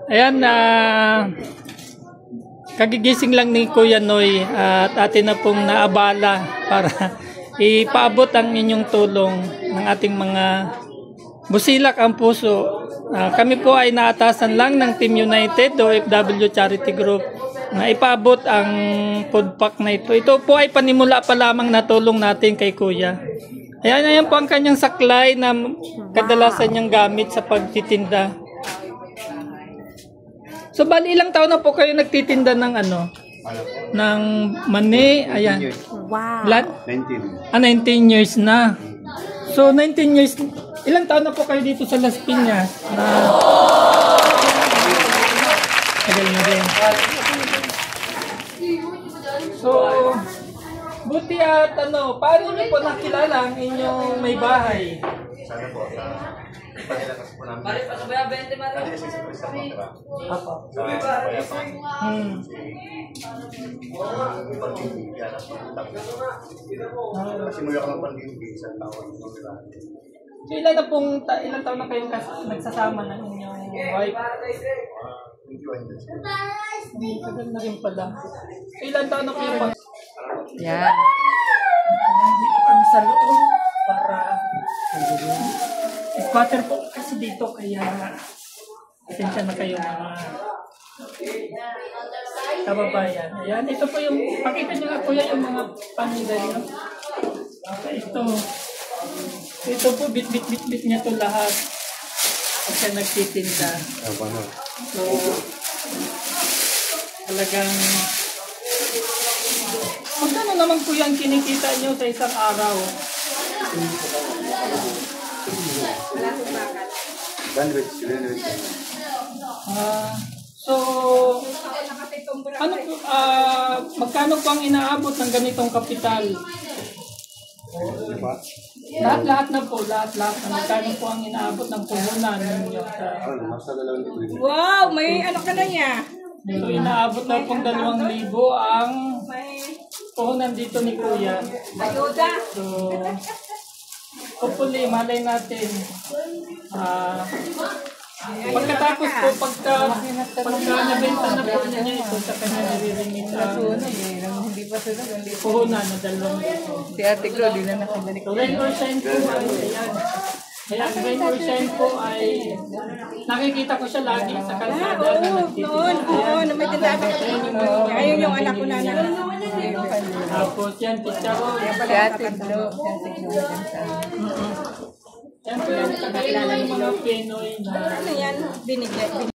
Ayan, kagigising lang ni Kuya Noy at atin na pong naabala para ipaabot ang inyong tulong ng ating mga busilak ang puso. Kami po ay naatasan lang ng Team United OFW Charity Group na ipaabot ang food pack na ito. Ito po ay panimula pa lamang na tulong natin kay Kuya. Ayan po ang kanyang saklay na kadalasan niyang gamit sa pagtitinda. So, bali ilang taon na po kayo nagtitinda ng ng mani? Ayan. Wow. 19. 19 years na. So, 19 years, ilang taon na po kayo dito sa Las Piñas? Tagal na rin. So, buti at paano niyo po nakilala ang inyong may bahay? Sana po, pagkalakas po namin. Balik pa sa baya 20 mara. Kasi sa isang kontra. Apo. Sa baya pa. Simula ko ng pandemya, isang taon. So ilan taon na kayong nagsasama ng inyong wife? 21 years. Tagal na rin pala. So ilan taon na kayo Yan. dito kami sa loob para squatter po kasi dito kaya pasensya na kayo mga kababayan. Ayan, ito po yung pakita nyo nga kuya yung mga paninda nyo. Ito po bit niya to lahat kasi nagtitinda. So talagang magkano naman po yung kinikita nyo sa isang araw? So magkano po ang inaabot ng ganitong kapital? Lahat na po, lahat na magkano po ang inaabot ng puhunan ninyo sa... Wow, may ka na niya. So inaabot na pong 2,000 ang puhunan dito ni Kuya. Ayuda. So hopefully malay natin pagkatapos po pagka nabenta na po niya ito sa kanya nariringit Hindi pa sila. puhunan na 2,000. Si Ate Glo, di na nakabalik. So rain or shine po ay ayan. Kaya ang rain or shine po ay nakikita ko siya lagi sa kalsada na nagtitinda. Oo, na may tindahan ka. Ayun yung anak ko na Tapos yan, Picharo. Si Ate Glo. Yan po yung kakilala ng mga Pinoy na Ano yan? Binigay.